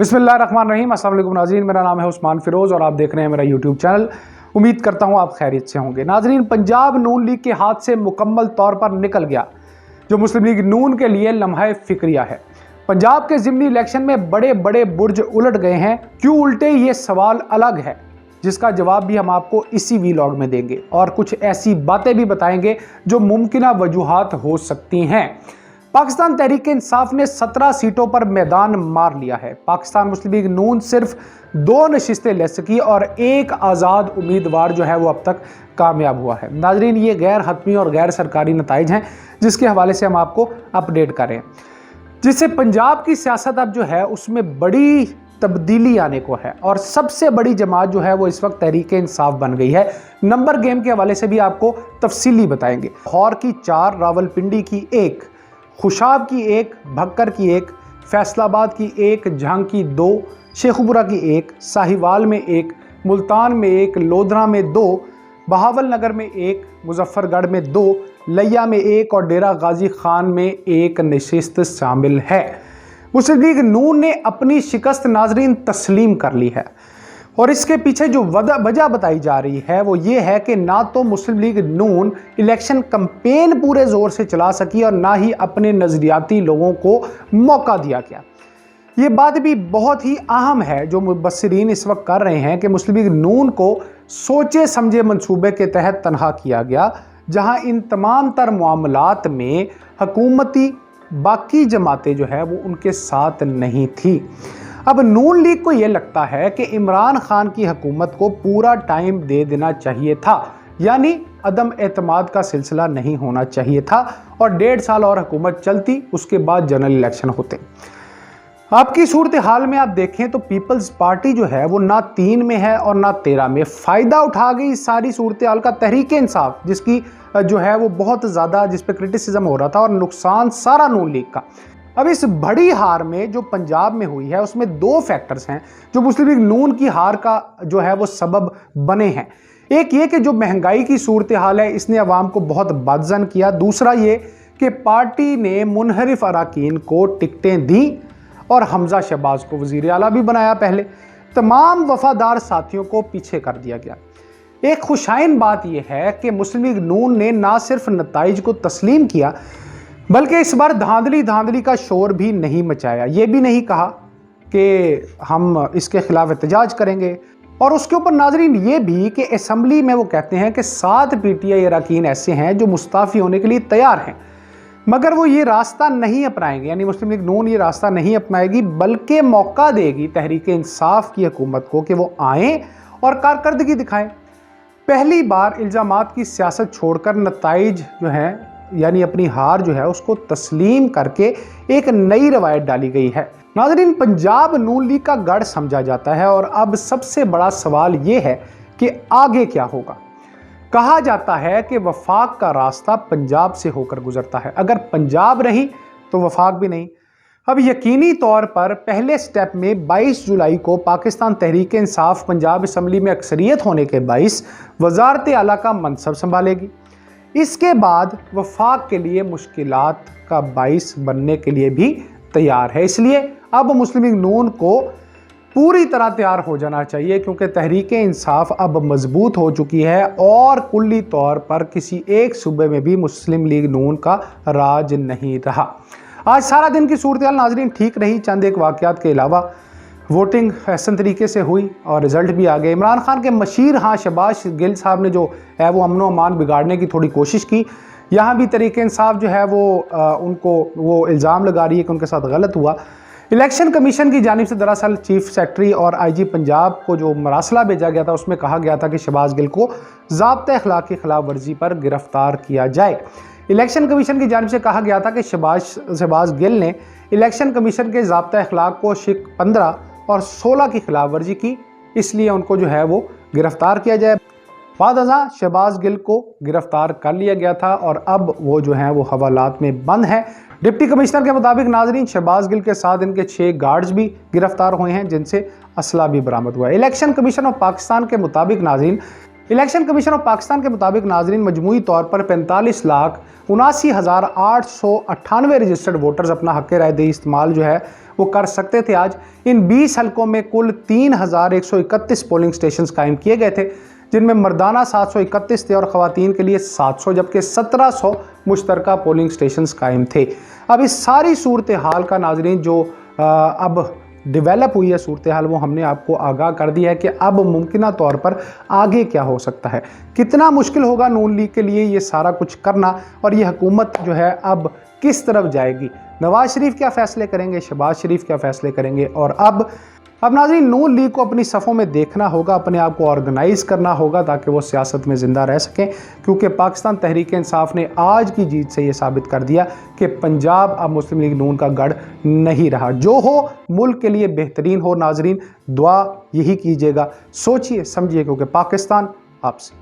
बिस्मिल्लाहिर्रहमानिर्रहीम। अस्सलाम वालेकुम नाज़रीन, मेरा नाम है उस्मान फ़िरोज़ और आप देख रहे हैं मेरा यूट्यूब चैनल। उम्मीद करता हूँ आप खैरियत से होंगे। नाज़रीन, पंजाब नून लीग के हाथ से मुकम्मल तौर पर निकल गया जो मुस्लिम लीग नून के लिए लम्हा फ़िक्रिया है। पंजाब के ज़िमनी इलेक्शन में बड़े बड़े बुर्ज उलट गए हैं। क्यों उल्टे, ये सवाल अलग है जिसका जवाब भी हम आपको इसी वीलॉग में देंगे और कुछ ऐसी बातें भी बताएंगे जो मुमकिन वजूहात हो सकती हैं। पाकिस्तान तहरीक इंसाफ ने 17 सीटों पर मैदान मार लिया है। पाकिस्तान मुस्लिम लीग नून सिर्फ 2 नशिस्तें ले सकी और एक आज़ाद उम्मीदवार जो है वो अब तक कामयाब हुआ है। नाजरीन, ये गैर हतमी और गैर सरकारी नताइज हैं जिसके हवाले से हम आपको अपडेट करें, जिससे पंजाब की सियासत अब जो है उसमें बड़ी तब्दीली आने को है और सबसे बड़ी जमात जो है वो इस वक्त तहरीक इंसाफ बन गई है। नंबर गेम के हवाले से भी आपको तफसीली बताएंगे। लाहौर की 4, रावलपिंडी की 1, खुशाब की 1, भक्कर की 1, फैसलाबाद की 1, झांग की 2, शेखुपुरा की 1, साहिवाल में 1, मुल्तान में 1, लोधरा में 2, बहावल नगर में 1, मुजफ्फरगढ़ में 2, लिया में 1 और डेरा गाजी खान में 1 नशिस्त शामिल है। मुस्लिम लीग नून ने अपनी शिकस्त नाजरीन तस्लीम कर ली है और इसके पीछे जो वजह बताई जा रही है वो ये है कि ना तो मुस्लिम लीग नून इलेक्शन कैंपेन पूरे ज़ोर से चला सकी और ना ही अपने नज़रियाती लोगों को मौका दिया गया। ये बात भी बहुत ही अहम है जो मुबस्सिरीन इस वक्त कर रहे हैं कि मुस्लिम लीग नून को सोचे समझे मंसूबे के तहत तनहा किया गया, जहां इन तमाम तर मामलात में हुकूमती बाकी जमातें जो है वो उनके साथ नहीं थी। अब नून लीग को यह लगता है कि इमरान खान की हुकूमत को पूरा टाइम दे देना चाहिए था, यानी अदम एतमाद का सिलसिला नहीं होना चाहिए था और 1.5 साल और हुकूमत चलती, उसके बाद जनरल इलेक्शन होते। आपकी सूरत हाल में आप देखें तो पीपल्स पार्टी जो है वो ना 3 में है और ना 13 में। फ़ायदा उठा गई इस सारी सूरत हाल का तहरीक इंसाफ, जिसकी जो है वो बहुत ज़्यादा जिस पे क्रिटिसिज्म हो रहा था, और नुकसान सारा नून लीग का। अब इस बड़ी हार में जो पंजाब में हुई है उसमें 2 फैक्टर्स हैं जो मुस्लिम लीग नून की हार का जो है वो सबब बने हैं। एक ये कि जो महंगाई की सूरत हाल है इसने अवाम को बहुत बदजन किया। दूसरा ये कि पार्टी ने मुनहरिफ अराकीन को टिकटें दी और हमजा शहबाज को वज़ीर आला भी बनाया। पहले तमाम वफादार साथियों को पीछे कर दिया गया। एक खुशाइन बात यह है कि मुस्लिम लीग नून ने ना सिर्फ नताइज को तस्लीम किया बल्कि इस बार धांधली का शोर भी नहीं मचाया। ये भी नहीं कहा कि हम इसके खिलाफ एहतजाज करेंगे, और उसके ऊपर नाजरीन ये भी कि असम्बली में वो कहते हैं कि 7 PTI अरकान ऐसे हैं जो मुस्ताफ़ी होने के लिए तैयार हैं, मगर वो ये रास्ता नहीं अपनाएंगे, यानी मुस्लिम लीग नून ये रास्ता नहीं अपनाएगी बल्कि मौका देगी तहरीक इंसाफ की हुकूमत को कि वो आएँ और कारकर्दगी दिखाएं। पहली बार इल्ज़ामात की सियासत छोड़कर नताइज जो हैं यानी अपनी हार जो है उसको तस्लीम करके एक नई रवायत डाली गई है। नाज़रीन, पंजाब नून लीग का गढ़ समझा जाता है और अब सबसे बड़ा सवाल ये है कि आगे क्या होगा। कहा जाता है कि वफाक का रास्ता पंजाब से होकर गुजरता है, अगर पंजाब नहीं तो वफाक भी नहीं। अब यकीनी तौर पर पहले स्टेप में 22 जुलाई को पाकिस्तान तहरीक इंसाफ पंजाब असम्बली में अक्सरियत होने के बाइस वज़ारत आला का मनसब संभालेगी। इसके बाद वफाक के लिए मुश्किलात का बाइस बनने के लिए भी तैयार है। इसलिए अब मुस्लिम लीग नून को पूरी तरह तैयार हो जाना चाहिए, क्योंकि तहरीक इंसाफ अब मजबूत हो चुकी है और कुल्ली तौर पर किसी एक सूबे में भी मुस्लिम लीग नून का राज नहीं रहा। आज सारा दिन की सूरत हाल नाजरीन ठीक रही। चंद एक वाक़यात के अलावा वोटिंग हसन तरीके से हुई और रिज़ल्ट भी आ गए। इमरान खान के मशीर शहबाज गिल साहब ने जो है वो अमन अमान बिगाड़ने की थोड़ी कोशिश की। यहाँ भी तहरीक इंसाफ जो है वो उनको वो इल्ज़ाम लगा रही है कि उनके साथ गलत हुआ। इलेक्शन कमीशन की जानिब से दरअसल चीफ सेक्रेटरी और IG पंजाब को जो मरासला भेजा गया था उसमें कहा गया था कि शहबाज गिल को ज़ाब्ता अखलाक की खिलाफ वर्जी पर गिरफ्तार किया जाए। इलेक्शन कमीशन की जानिब से कहा गया था कि शहबाज गिल ने इलेक्शन कमीशन के ज़ाब्ता अखलाक को शिक 15 और 16 की खिलाफ वर्जी की, इसलिए उनको जो है वो गिरफ्तार किया जाए। बादअज़ां शहबाज गिल को गिरफ्तार कर लिया गया था और अब वो जो है वो हवालात में बंद है। डिप्टी कमिश्नर के मुताबिक नाजरीन शहबाज गिल के साथ इनके 6 गार्ड्स भी गिरफ्तार हुए हैं जिनसे असला भी बरामद हुआ है। इलेक्शन कमीशन ऑफ पाकिस्तान के मुताबिक नाजरीन इलेक्शन कमीशन ऑफ पाकिस्तान के मुताबिक नाजरीन मजमूई तौर पर 45,79,898 रजिस्टर्ड वोटर्स अपना हक़ राय दही इस्तेमाल जो है वो कर सकते थे। आज इन 20 हलकों में कुल 3,131 पोलिंग स्टेशन कायम किए गए थे, जिनमें मर्दाना 731 थे और ख़वातीन के लिए 700, जबकि 1700 मुश्तरका पोलिंग स्टेशन कायम थे। अब इस सारी सूरत हाल का नाजरीन जो अब डेवलप हुई है सूरत हाल, वो हमने आपको आगाह कर दिया है कि अब मुमकिन तौर पर आगे क्या हो सकता है। कितना मुश्किल होगा नून लीग के लिए ये सारा कुछ करना, और ये हुकूमत जो है अब किस तरफ जाएगी। नवाज शरीफ क्या फ़ैसले करेंगे, शहबाज शरीफ क्या फ़ैसले करेंगे। और अब नाज़रीन नून लीग को अपनी सफ़ों में देखना होगा, अपने आप को ऑर्गेनाइज़ करना होगा ताकि वो सियासत में ज़िंदा रह सकें, क्योंकि पाकिस्तान तहरीक इंसाफ ने आज की जीत से ये साबित कर दिया कि पंजाब अब मुस्लिम लीग नून का गढ़ नहीं रहा। जो हो मुल्क के लिए बेहतरीन हो। नाज़रीन दुआ यही कीजिएगा, सोचिए समझिए, क्योंकि पाकिस्तान आपसे।